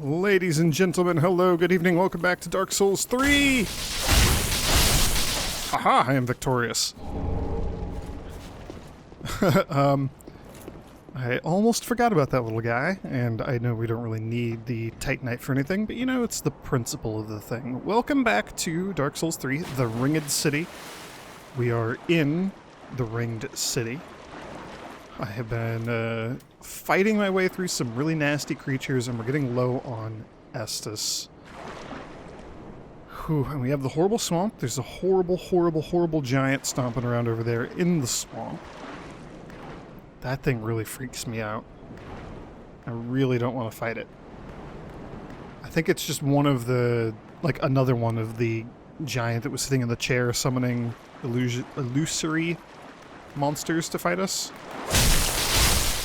Ladies and gentlemen, hello, good evening, welcome back to Dark Souls 3! Haha, I am victorious. I almost forgot about that little guy, and I know we don't really need the Titanite for anything, but you know, it's the principle of the thing. Welcome back to Dark Souls 3, the Ringed City. We are in the Ringed City. I have been fighting my way through some really nasty creatures, and we're getting low on Estus. Whew, and we have the horrible swamp. There's a horrible, horrible, horrible giant stomping around over there in the swamp. That thing really freaks me out. I really don't want to fight it. I think it's just one of the, like another one of the giant that was sitting in the chair summoning illusory monsters to fight us.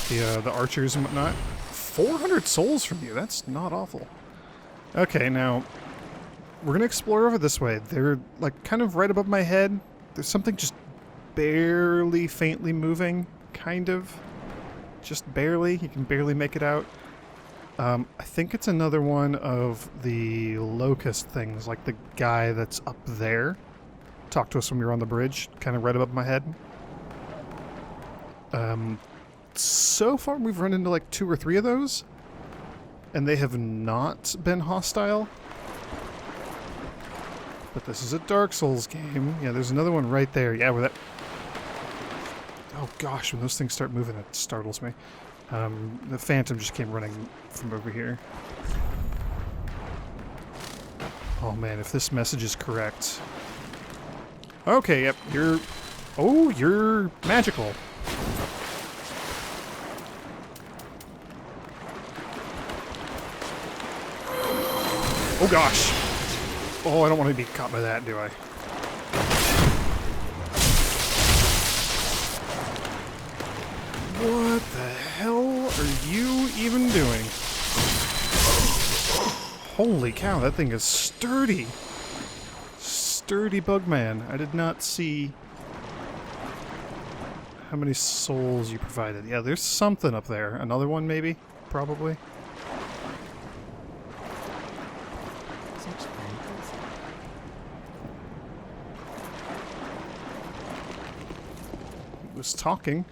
The archers and whatnot. 400 souls from you, that's not awful. Okay, now, we're gonna explore over this way. They're, like, kind of right above my head. There's something just barely, faintly moving, kind of. Just barely, you can barely make it out. I think it's another one of the locust things, like the guy that's up there. Talked to us when we were on the bridge, kind of right above my head. So far we've run into like 2 or 3 of those, and they have not been hostile. But this is a Dark Souls game. Yeah, there's another one right there. Yeah, where that... Oh gosh, when those things start moving, it startles me. The Phantom just came running from over here. Oh man, if this message is correct... Okay, yep, you're... Oh, you're magical. Oh gosh! Oh, I don't want to be caught by that, do I? What the hell are you even doing? Holy cow, that thing is sturdy! Sturdy Bugman. I did not see how many souls you provided. Yeah, there's something up there. Another one, maybe? Probably. Was talking.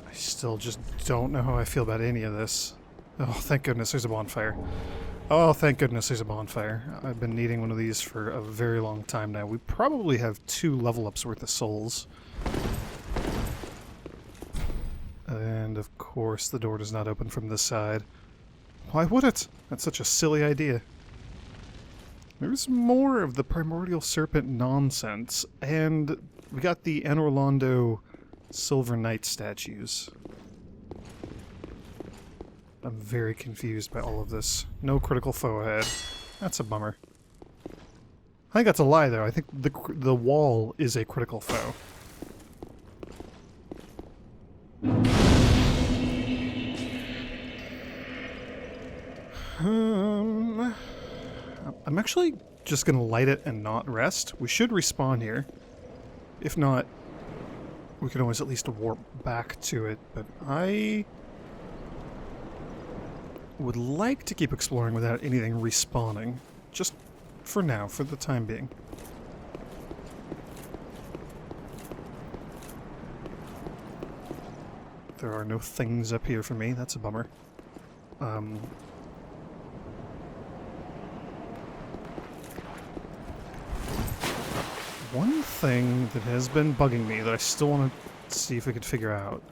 I still just don't know how I feel about any of this. Oh, thank goodness there's a bonfire. Oh, thank goodness there's a bonfire. I've been needing one of these for a very long time now. We probably have 2 level ups worth of souls. And of course the door does not open from this side. Why would it? That's such a silly idea. There's more of the Primordial Serpent nonsense, and we got the Anor Londo Silver Knight statues. I'm very confused by all of this. No critical foe ahead. That's a bummer. I think that's a lie, though. I think the wall is a critical foe. I'm actually just gonna light it and not rest. We should respawn here. If not, we can always at least warp back to it, but I would like to keep exploring without anything respawning. Just for now, for the time being. There are no things up here for me, that's a bummer. One thing that has been bugging me that I still want to see if we could figure out.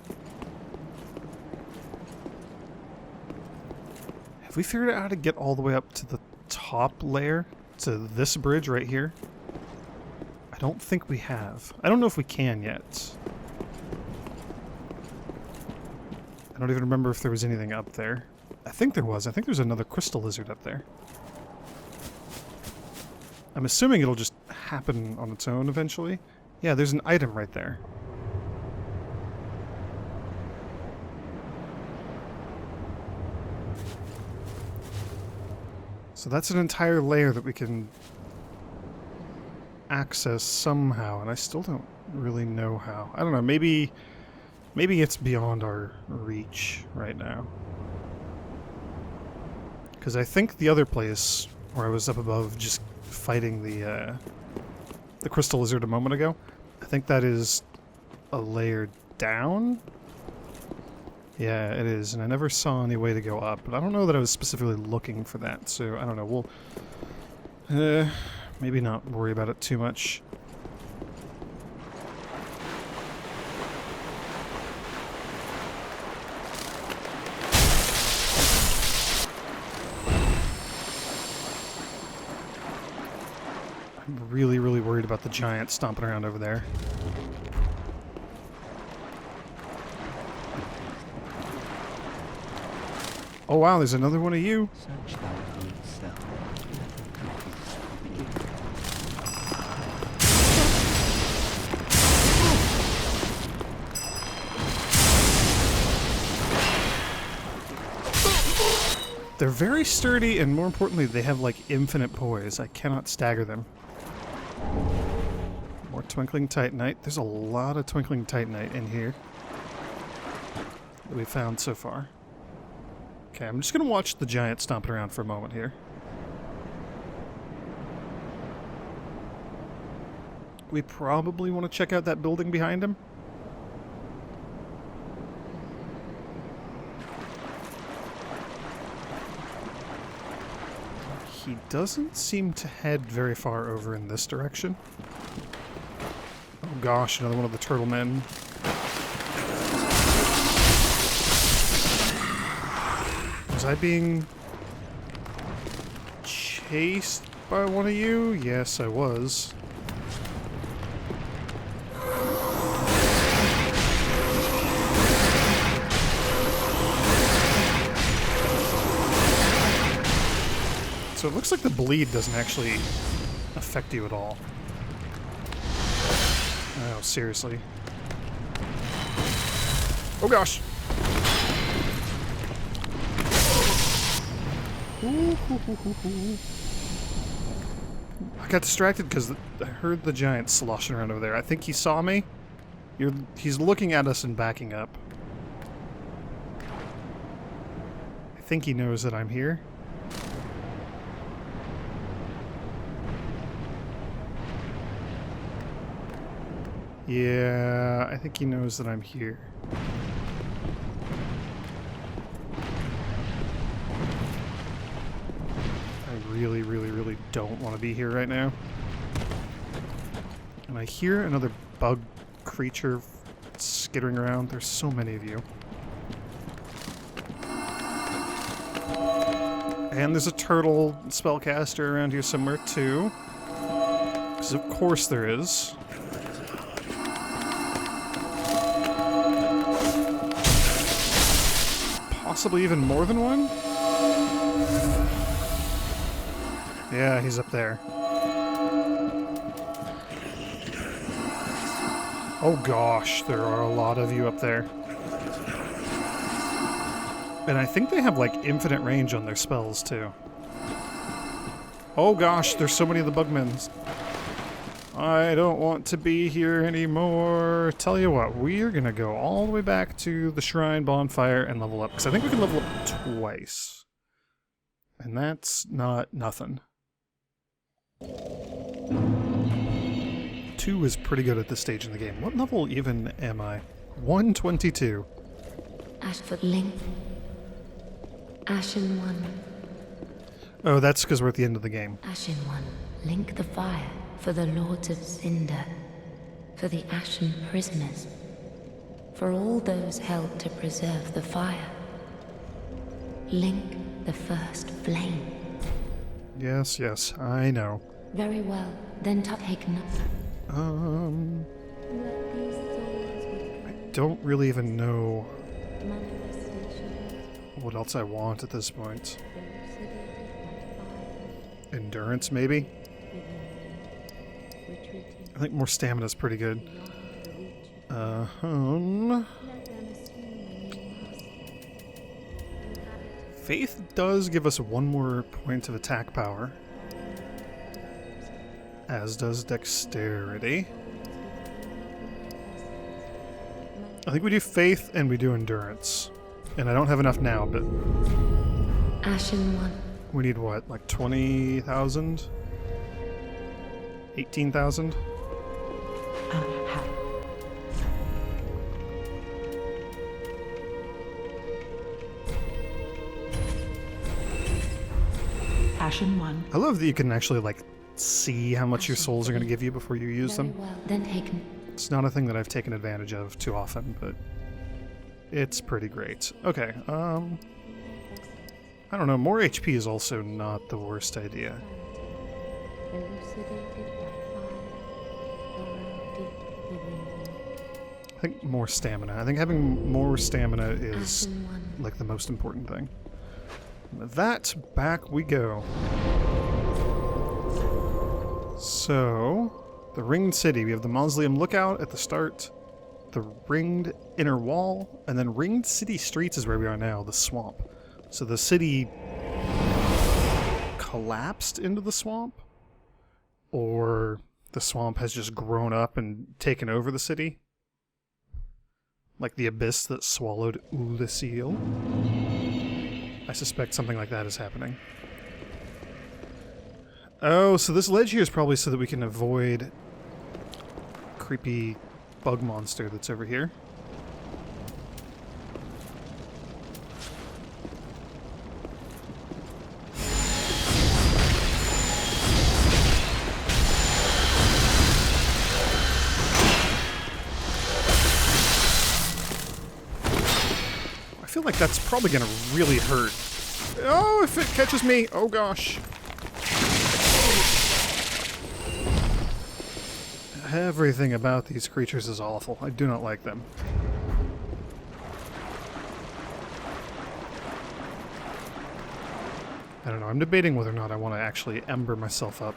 Have we figured out how to get all the way up to the top layer? To this bridge right here? I don't think we have. I don't know if we can yet. I don't even remember if there was anything up there. I think there was. I think there's another crystal lizard up there. I'm assuming it'll just happen on its own eventually. Yeah, there's an item right there. So that's an entire layer that we can access somehow, and I still don't really know how. I don't know, maybe Maybe it's beyond our reach right now. Because I think the other place where I was up above just fighting the crystal lizard a moment ago, I think that is a layer down? Yeah, it is, and I never saw any way to go up, but I don't know that I was specifically looking for that, so I don't know, we'll maybe not worry about it too much. I'm really, really worried about the giant stomping around over there. Oh wow, there's another one of you. They're very sturdy, and more importantly, they have like infinite poise. I cannot stagger them. More Twinkling Titanite. There's a lot of Twinkling Titanite in here that we found so far. Okay, I'm just going to watch the giant stomping around for a moment here. We probably want to check out that building behind him. He doesn't seem to head very far over in this direction. Oh gosh, another one of the turtle men. Was I being chased by one of you? Yes, I was. So it looks like the bleed doesn't actually affect you at all. Oh, seriously. Oh gosh! I got distracted because I heard the giant sloshing around over there. I think he saw me. He's looking at us and backing up. I think he knows that I'm here. Yeah, I think he knows that I'm here. I really, really, really don't want to be here right now. And I hear another bug creature skittering around. There's so many of you. And there's a turtle spellcaster around here somewhere too. Because of course there is. Possibly even more than one? Yeah, he's up there. Oh gosh, there are a lot of you up there. And I think they have like infinite range on their spells too. Oh gosh, there's so many of the bugmen. I don't want to be here anymore. Tell you what, we are gonna go all the way back to the shrine bonfire and level up. Because I think we can level up twice. And that's not nothing. 2 is pretty good at this stage in the game. What level even am I? 122. Ashford Link. Ashen One. Oh, that's because we're at the end of the game. Ashen One. Link the fire for the Lords of Cinder. For the Ashen prisoners. For all those held to preserve the fire. Link the first flame. Yes, yes, I know. Very well. Then take note. I don't really even know what else I want at this point. Endurance, maybe? I think more stamina is pretty good. Faith does give us 1 more point of attack power. As does dexterity. I think we do faith and we do endurance. And I don't have enough now, but Ashen One. we need what, like 20,000? 18,000? Ashen One. I love that you can actually, like, see how much your souls are going to give you before you use Very them. well. Then taken. It's not a thing that I've taken advantage of too often, but it's pretty great. Okay, I don't know, more HP is also not the worst idea. I think more stamina. I think having more stamina is Ashen One. like the most important thing. With that, back we go. So, the Ringed City. We have the Mausoleum Lookout at the start, the Ringed Inner Wall, and then Ringed City Streets is where we are now, the swamp. So the city collapsed into the swamp, or the swamp has just grown up and taken over the city. Like the abyss that swallowed Ulysseal. I suspect something like that is happening. Oh, so this ledge here is probably so that we can avoid creepy bug monster that's over here. I feel like that's probably gonna really hurt. Oh, if it catches me! Oh gosh. Everything about these creatures is awful. I do not like them. I don't know, I'm debating whether or not I want to actually ember myself up.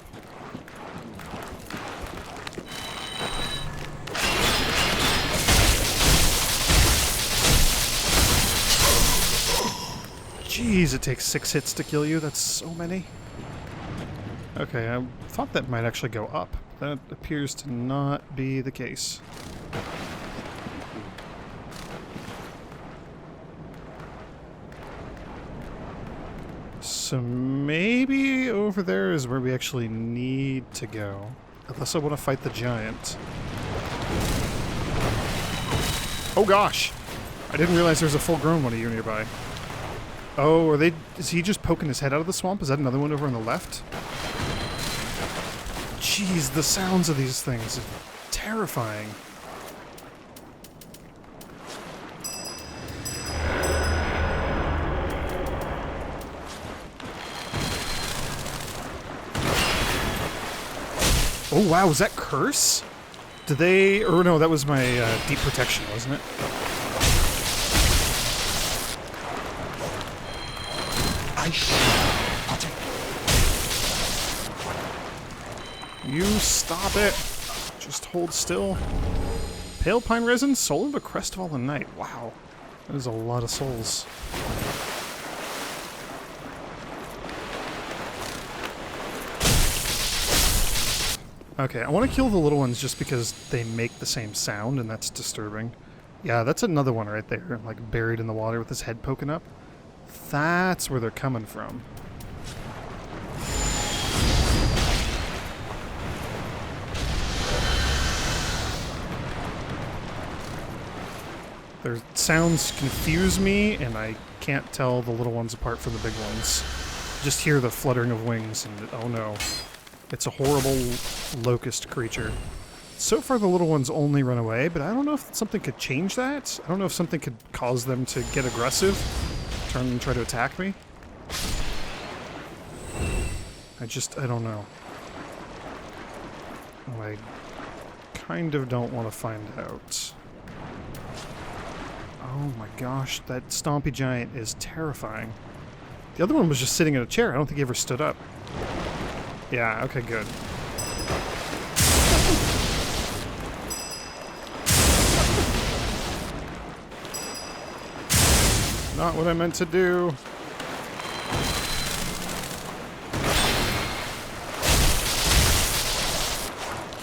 Jeez, it takes 6 hits to kill you. That's so many. Okay, I thought that might actually go up. That appears to not be the case. So maybe over there is where we actually need to go. Unless I want to fight the giant. Oh gosh! I didn't realize there was a full-grown one of you nearby. Oh, are they... Is he just poking his head out of the swamp? Is that another one over on the left? Jeez, the sounds of these things are terrifying. Oh wow, was that Curse? Did they... Or no, that was my Deep Protection, wasn't it? I shall protect. You stop it. Just hold still. Pale Pine Resin, Soul of a Crestfallen Knight. Wow. That is a lot of souls. Okay, I want to kill the little ones just because they make the same sound, and that's disturbing. Yeah, that's another one right there, like buried in the water with his head poking up. That's where they're coming from. Their sounds confuse me, and I can't tell the little ones apart from the big ones. Just hear the fluttering of wings, and oh no. It's a horrible locust creature. So far the little ones only run away, but I don't know if something could change that. I don't know if something could cause them to get aggressive, turn and try to attack me. I don't know. Oh, I kind of don't want to find out. Oh my gosh, that stompy giant is terrifying. The other one was just sitting in a chair. I don't think he ever stood up. Yeah, okay, good. Not what I meant to do.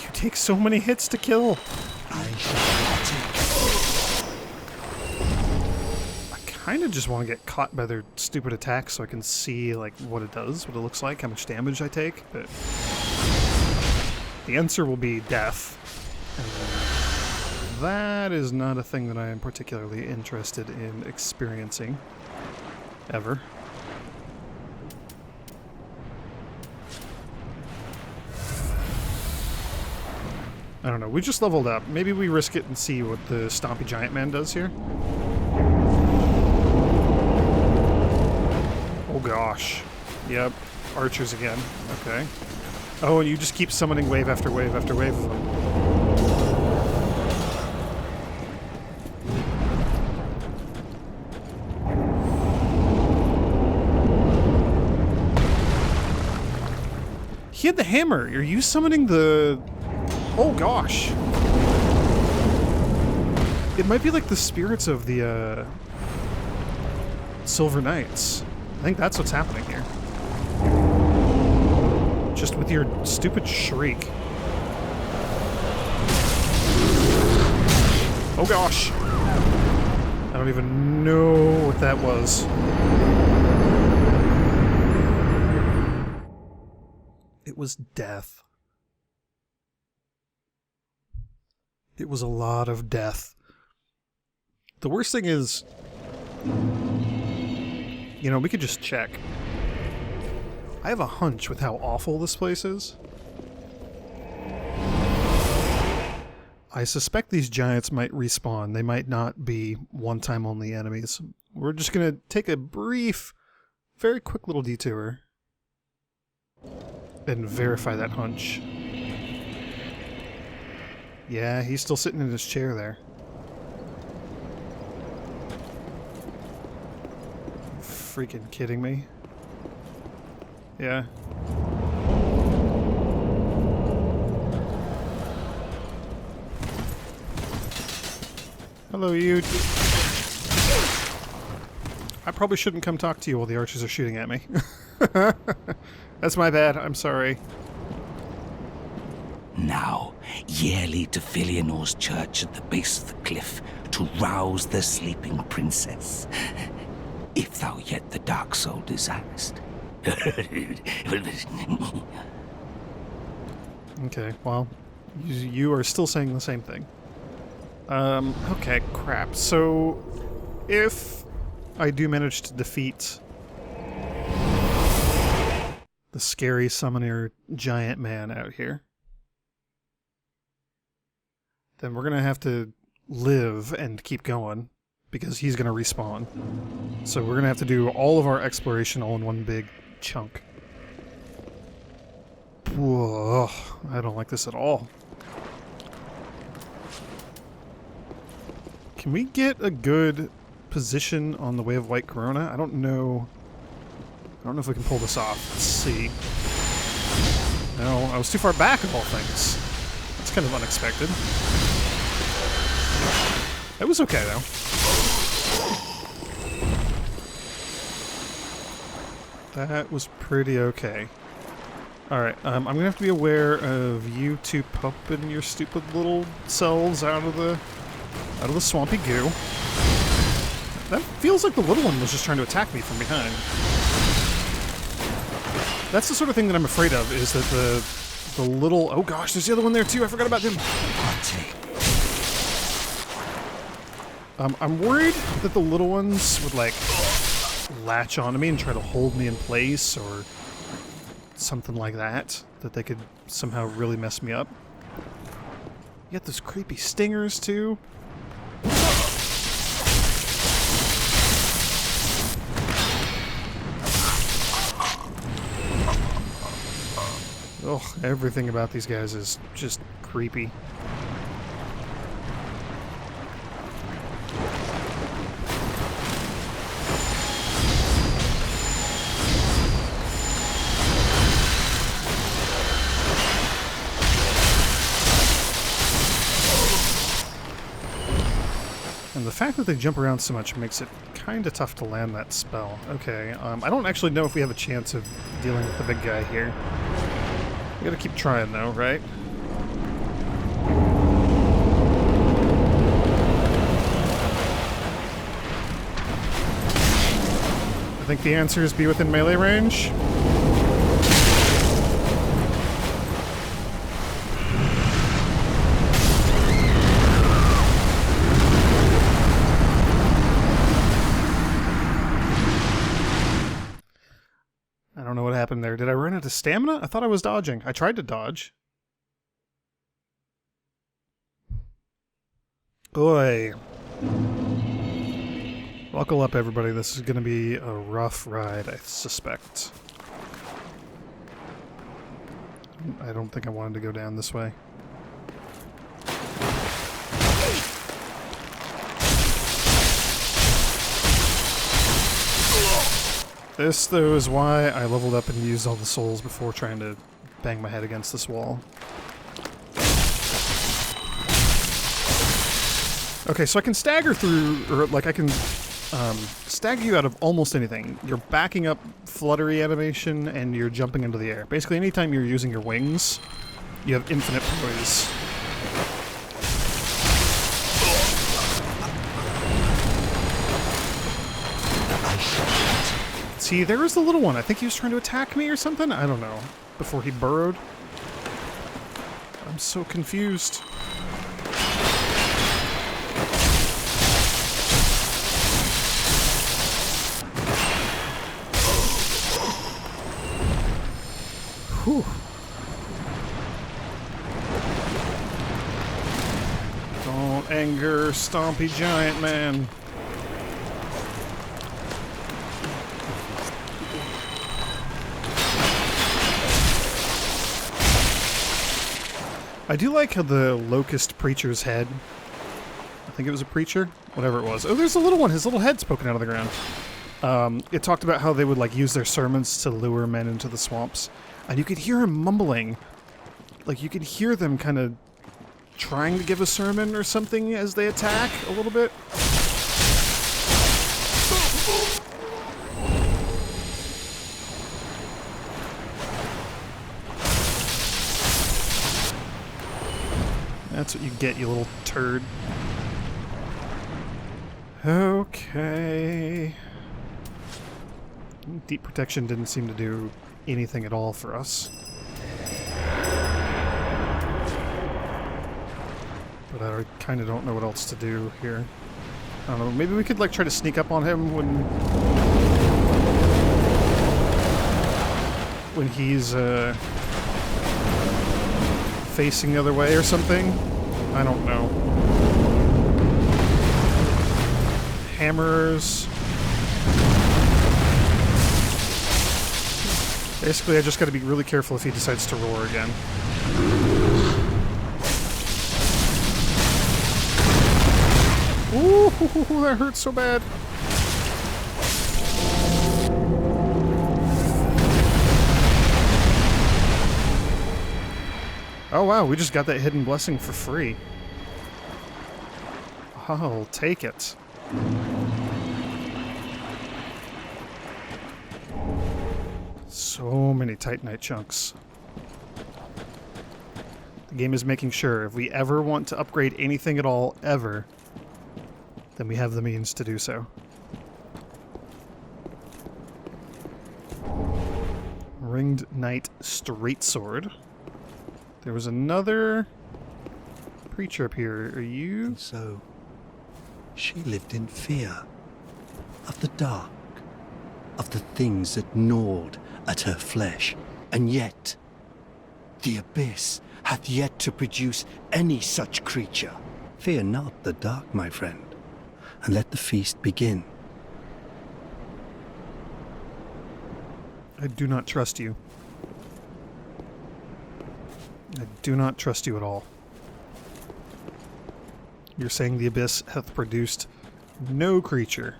You take so many hits to kill. I shall protect. kind of just want to get caught by their stupid attacks so I can see like what it does, what it looks like, how much damage I take, but the answer will be death. And that is not a thing that I am particularly interested in experiencing ever. I don't know, we just leveled up. Maybe we risk it and see what the Stompy Giant Man does here. Oh gosh. Yep, archers again. Okay. Oh, and you just keep summoning wave after wave after wave of them. He had the hammer. Are you summoning the... Oh gosh. It might be like the spirits of the Silver Knights. I think that's what's happening here. Just with your stupid shriek. Oh gosh. I don't even know what that was. It was death. It was a lot of death. The worst thing is, you know, we could just check. I have a hunch with how awful this place is. I suspect these giants might respawn. They might not be one-time only enemies. We're just gonna take a brief, very quick little detour and verify that hunch. Yeah, he's still sitting in his chair there. Freaking kidding me? Yeah. Hello, you. I probably shouldn't come talk to you while the archers are shooting at me. That's my bad. I'm sorry. Now, yearly to Filianor's church at the base of the cliff to rouse the sleeping princess. If thou yet the dark soul desirest. Okay, well, you are still saying the same thing. Okay, crap. So, if I do manage to defeat the scary summoner giant man out here, then we're gonna have to live and keep going, because he's gonna respawn. So we're gonna have to do all of our exploration all in one big chunk. Whoa, I don't like this at all. Can we get a good position on the Way of White Corona? I don't know if we can pull this off. Let's see. No, I was too far back of all things. That's kind of unexpected. It was okay, though. That was pretty okay. Alright, I'm gonna have to be aware of you two popping your stupid little selves out of the swampy goo. That feels like the little one was just trying to attack me from behind. That's the sort of thing that I'm afraid of, is that the little... Oh gosh, there's the other one there too, I forgot about him. I'm worried that the little ones would, like, latch onto me and try to hold me in place, or something like that. That they could somehow really mess me up. You got those creepy stingers, too. Ugh, everything about these guys is just creepy. And the fact that they jump around so much makes it kind of tough to land that spell. Okay, I don't actually know if we have a chance of dealing with the big guy here. We gotta keep trying though, right? think the answer is be within melee range. I don't know what happened there. Did I run out of stamina? I thought I was dodging. I tried to dodge. Oi. Buckle up, everybody. This is going to be a rough ride, I suspect. I don't think I wanted to go down this way. This, though, is why I leveled up and used all the souls before trying to bang my head against this wall. Okay, so I can stagger through, or like I can stagger you out of almost anything. You're backing up fluttery animation and you're jumping into the air. Basically, anytime you're using your wings, you have infinite poise. See, there was the little one. I think he was trying to attack me or something. I don't know. Before he burrowed. I'm so confused. Whew. Don't anger Stompy Giant Man. I do like how the Locust Preacher's head, I think it was a preacher, whatever it was. Oh, there's a little one. His little head's poking out of the ground. It talked about how they would like use their sermons to lure men into the swamps. And you could hear him mumbling. Like you could hear them kind of trying to give a sermon or something as they attack a little bit. That's what you get, you little turd. Okay. Deep protection didn't seem to do anything at all for us. But I kind of don't know what else to do here. I don't know, maybe we could like try to sneak up on him when he's facing the other way or something. I don't know. Hammers. Basically, I just gotta be really careful if he decides to roar again. Ooh, that hurts so bad. Oh wow, we just got that hidden blessing for free. I'll take it. So many Titanite chunks. The game is making sure if we ever want to upgrade anything at all, ever, then we have the means to do so. Ringed Knight Straight Sword. There was another preacher up here. Are you? And so, she lived in fear of the dark, of the things that gnawed at her flesh, and yet the abyss hath yet to produce any such creature. Fear not the dark, my friend, and let the feast begin. I do not trust you. I do not trust you at all. You're saying the abyss hath produced no creature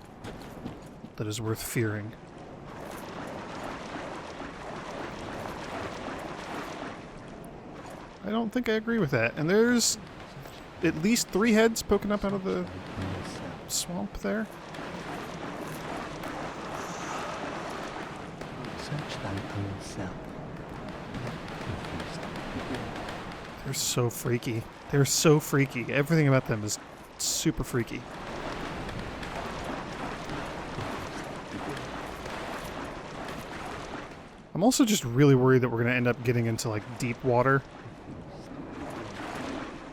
that is worth fearing. I don't think I agree with that. And there's at least 3 heads poking up out of the swamp there. Search them for yourself. They're so freaky. They're so freaky. Everything about them is super freaky. I'm also just really worried that we're going to end up getting into, like, deep water.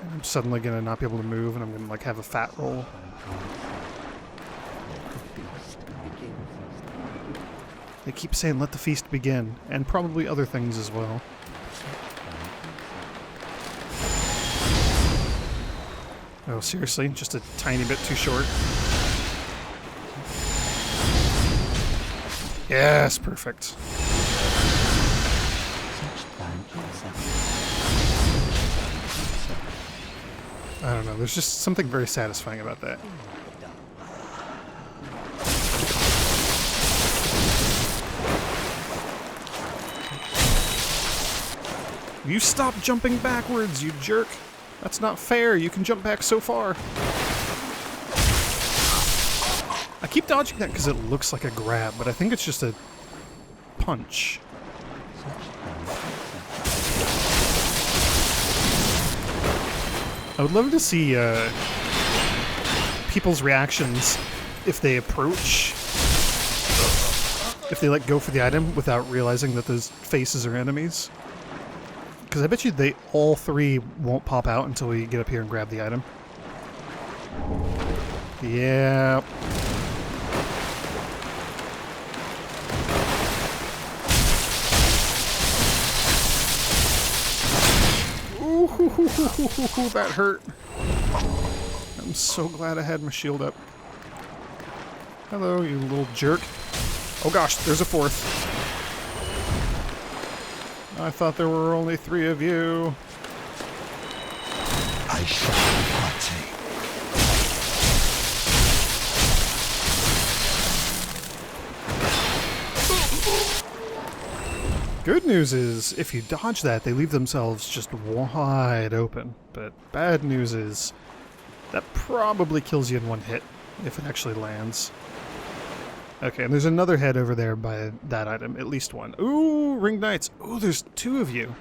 And I'm suddenly going to not be able to move, and I'm going to, like, have a fat roll. They keep saying, let the feast begin, and probably other things as well. Oh, seriously? Just a tiny bit too short? Yes, perfect. I don't know, there's just something very satisfying about that. You stop jumping backwards, you jerk! That's not fair, you can jump back so far. I keep dodging that because it looks like a grab, but I think it's just a punch. I would love to see people's reactions if they approach, if they like go for the item without realizing that those faces are enemies. Because I bet you they all three won't pop out until we get up here and grab the item. Yeah. Ooh, that hurt. I'm so glad I had my shield up. Hello, you little jerk. Oh gosh, there's a fourth. I thought there were only 3 of you. I shall party. Good news is, if you dodge that, they leave themselves just wide open. But bad news is, that probably kills you in one hit, if it actually lands. Okay, and there's another head over there by that item, at least one. Ooh, Ringed Knights. Ooh, there's 2 of you.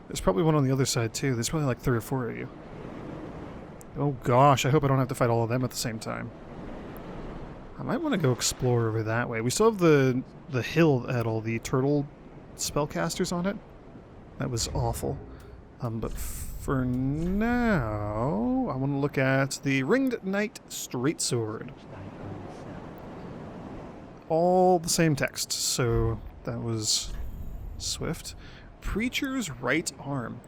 There's probably one on the other side, too. There's probably like 3 or 4 of you. Oh gosh, I hope I don't have to fight all of them at the same time. I might want to go explore over that way. We still have the hill that had all the turtle spellcasters on it. That was awful. But for now, I want to look at the Ringed Knight Straightsword. All the same text, so that was swift. Preacher's right arm.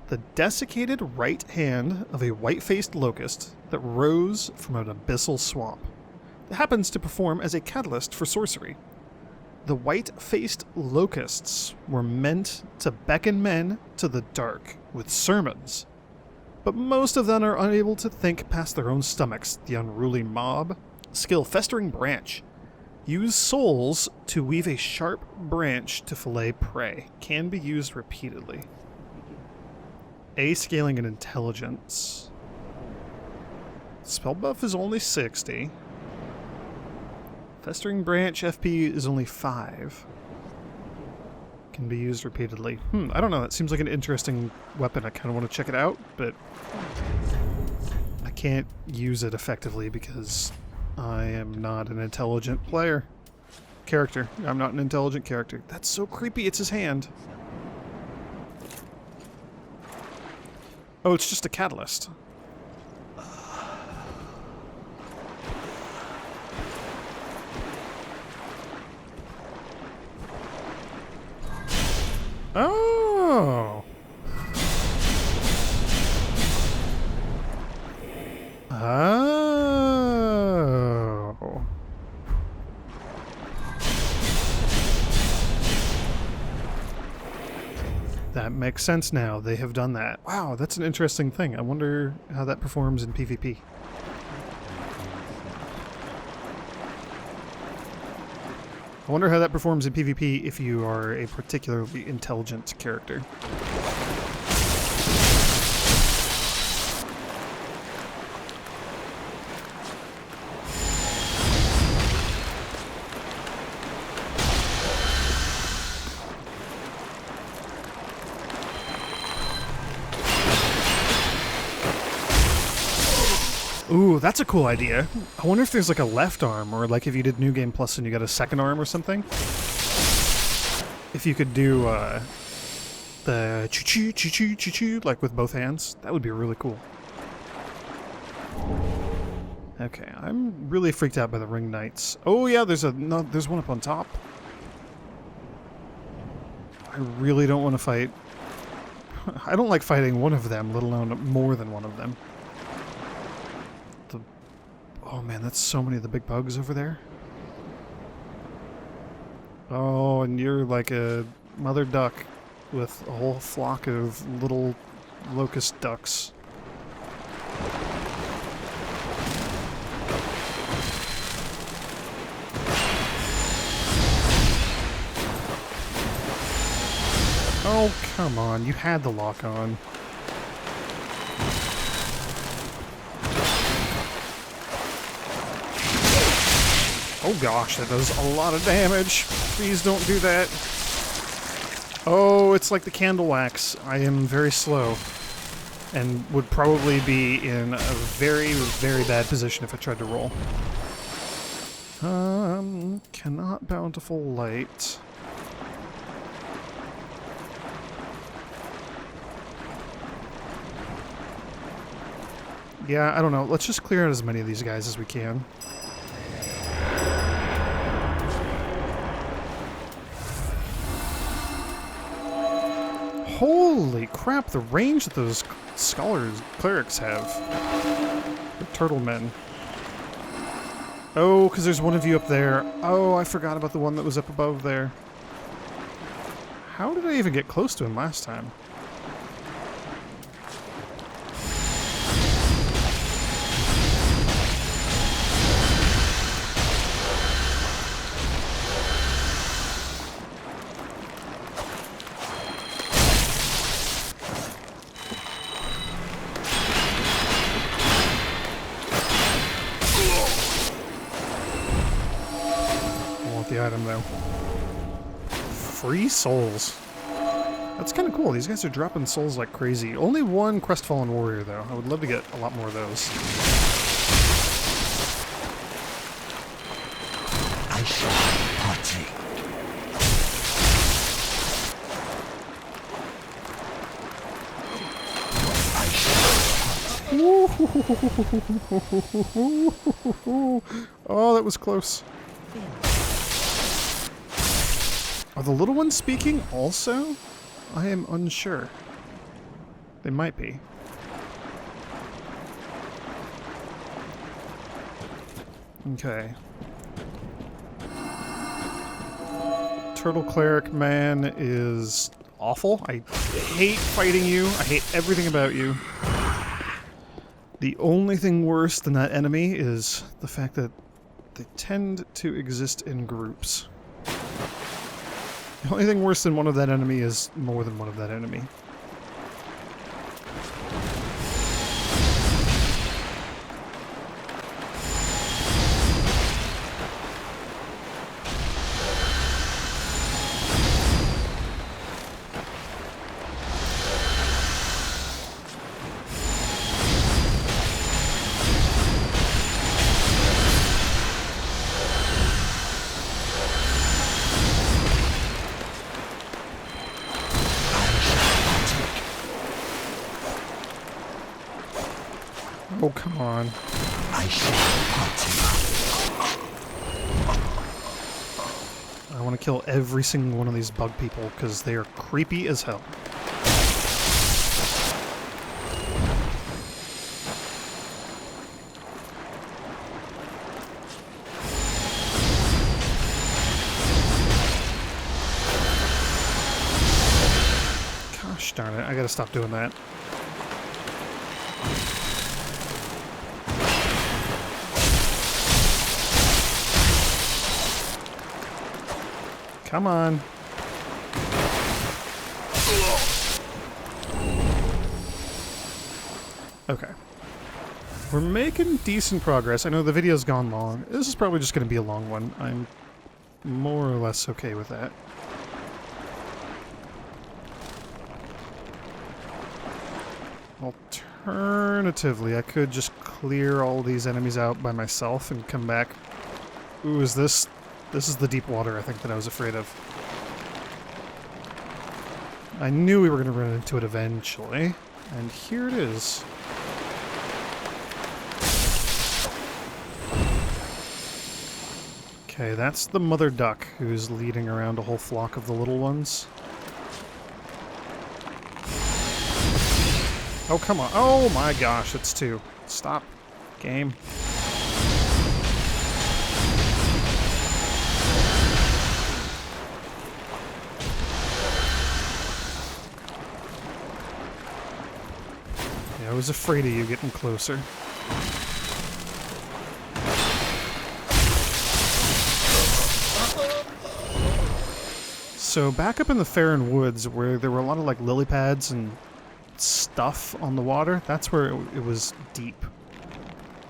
The desiccated right hand of a white-faced locust that rose from an abyssal swamp. It happens to perform as a catalyst for sorcery. The white-faced locusts were meant to beckon men to the dark with sermons. But most of them are unable to think past their own stomachs, the unruly mob. Skill Festering Branch. Use souls to weave a sharp branch to fillet prey. Can be used repeatedly. A scaling and intelligence. Spell buff is only 60. Festering Branch FP is only 5. Can be used repeatedly. I don't know. That seems like an interesting weapon. I kind of want to check it out, but I can't use it effectively because I am not an intelligent character. I'm not an intelligent character. That's so creepy. It's his hand. Oh, it's just a catalyst. Oh. Oh. That makes sense now. They have done that. Wow, that's an interesting thing. I wonder how that performs in PvP. I wonder how that performs in PvP if you are a particularly intelligent character. Ooh, that's a cool idea. I wonder if there's like a left arm, or like if you did New Game Plus and you got a second arm or something. if you could do the choo-choo, choo-choo, choo-choo, like with both hands, that would be really cool. Okay, I'm really freaked out by the ring knights. Oh yeah, there's one up on top. I really don't want to fight. I don't like fighting one of them, let alone more than one of them. Oh man, that's so many of the big bugs over there. Oh, and you're like a mother duck with a whole flock of little locust ducks. Oh, come on. You had the lock on. Oh gosh, that does a lot of damage. Please don't do that. Oh, it's like the candle wax. I am very slow. And would probably be in a very, very bad position if I tried to roll. Cannot bountiful light. Yeah, I don't know. Let's just clear out as many of these guys as we can. Holy crap, the range that those clerics have. The turtle men. Oh, because there's one of you up there. Oh, I forgot about the one that was up above there. How did I even get close to him last time? The item though. Free souls. That's kind of cool. These guys are dropping souls like crazy. Only one crestfallen warrior though. I would love to get a lot more of those. I shall partake. Oh, that was close. Are the little ones speaking also? I am unsure. They might be. Okay. Turtle Cleric Man is awful. I hate fighting you. I hate everything about you. The only thing worse than that enemy is the fact that they tend to exist in groups. The only thing worse than one of that enemy is more than one of that enemy. Oh, come on. I shall partake. I want to kill every single one of these bug people because they are creepy as hell. Gosh darn it, I gotta stop doing that. Come on. Okay. We're making decent progress. I know the video's gone long. This is probably just going to be a long one. I'm more or less okay with that. Alternatively, I could just clear all these enemies out by myself and come back. Ooh, is this... This is the deep water, I think, that I was afraid of. I knew we were going to run into it eventually. And here it is. Okay, that's the mother duck who's leading around a whole flock of the little ones. Oh, come on. Oh my gosh, it's two. Stop. Game. Yeah, I was afraid of you getting closer. So back up in the Farron Woods, where there were a lot of like lily pads and stuff on the water, that's where it was deep.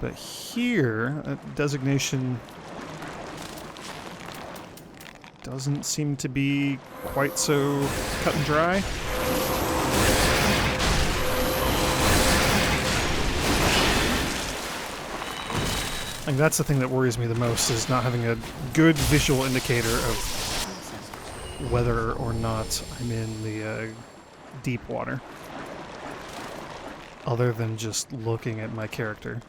But here, that designation doesn't seem to be quite so cut and dry. I think that's the thing that worries me the most, is not having a good visual indicator of whether or not I'm in the deep water, other than just looking at my character.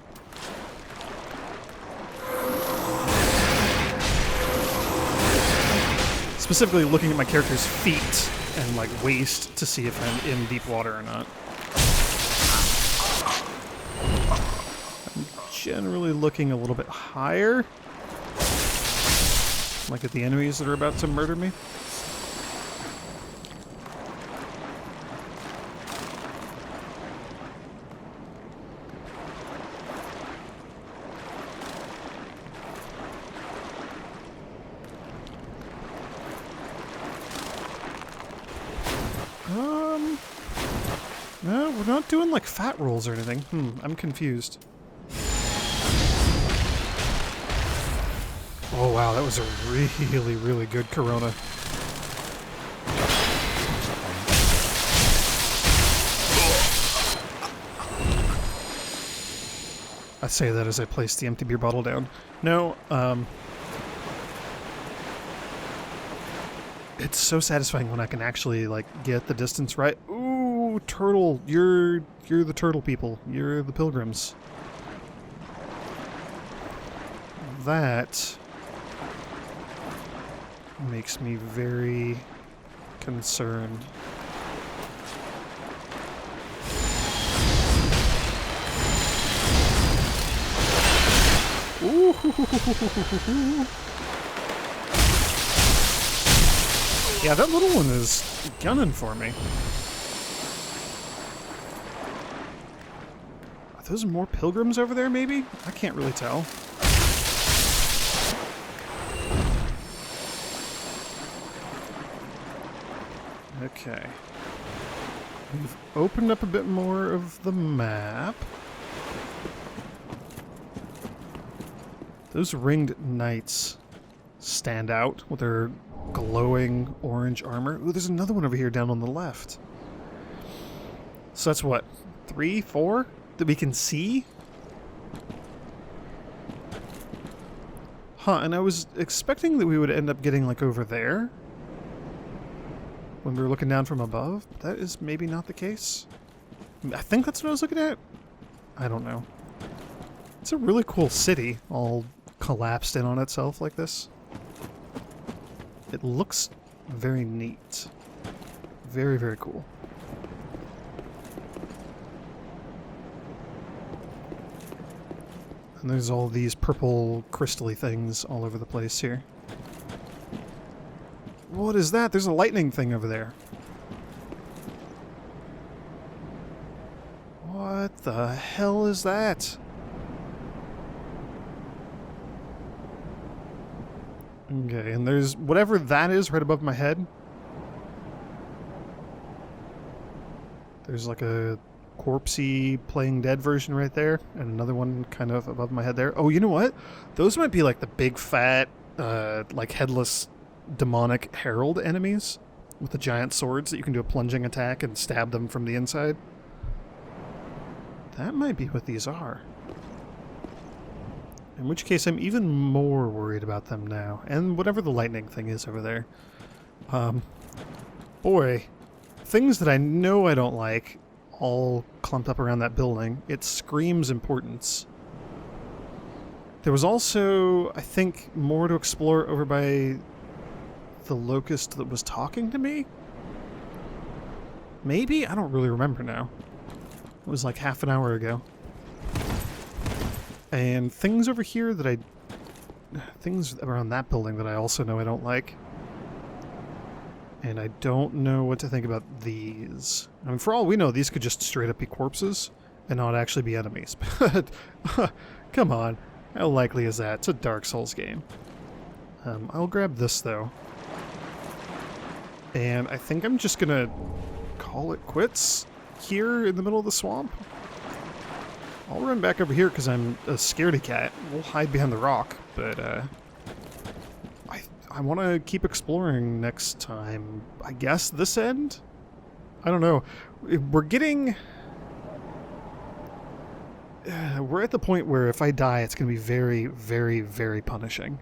Specifically looking at my character's feet and like waist to see if I'm in deep water or not. I'm generally looking a little bit higher, like at the enemies that are about to murder me. No, we're not doing like fat rolls or anything. I'm confused. Oh wow, that was a really, really good Corona. I say that as I place the empty beer bottle down. No, it's so satisfying when I can actually like get the distance right. Ooh, turtle! You're the turtle people. You're the pilgrims. That makes me very concerned. Ooh. Yeah, that little one is gunning for me. Are those more pilgrims over there, maybe? I can't really tell. Okay. We've opened up a bit more of the map. Those ringed knights stand out with their glowing orange armor. Ooh, there's another one over here down on the left. So that's what, 3, 4 that we can see? Huh, and I was expecting that we would end up getting like over there when we were looking down from above. That is maybe not the case. I think that's what I was looking at. I don't know. It's a really cool city, all collapsed in on itself like this. It looks very neat. Very, very cool. And there's all these purple crystally things all over the place here. What is that? There's a lightning thing over there. What the hell is that? Okay, and there's whatever that is right above my head. There's like a corpsey playing dead version right there, and another one kind of above my head there. Oh, you know what? Those might be like the big fat, like headless demonic herald enemies with the giant swords that you can do a plunging attack and stab them from the inside. That might be what these are. In which case, I'm even more worried about them now. And whatever the lightning thing is over there. Boy, things that I know I don't like all clumped up around that building. It screams importance. There was also, I think, more to explore over by the locust that was talking to me? Maybe? I don't really remember now. It was like half an hour ago. And things over here that things around that building that I also know I don't like. And I don't know what to think about these. I mean, for all we know, these could just straight up be corpses and not actually be enemies. But, come on. How likely is that? It's a Dark Souls game. I'll grab this, though. And I think I'm just gonna call it quits here in the middle of the swamp. I'll run back over here because I'm a scaredy cat. We'll hide behind the rock, but I want to keep exploring next time. I guess this end? I don't know. We're getting... we're at the point where if I die, it's going to be very, very, very punishing.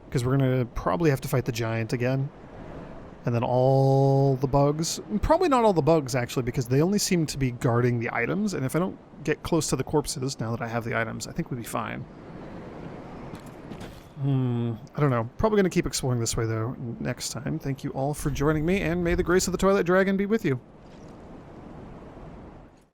Because we're going to probably have to fight the giant again. And then all the bugs. Probably not all the bugs, actually, because they only seem to be guarding the items. And if I don't get close to the corpses now that I have the items, I think we'll be fine. I don't know. Probably going to keep exploring this way, though, next time. Thank you all for joining me, and may the grace of the Twilight Dragon be with you.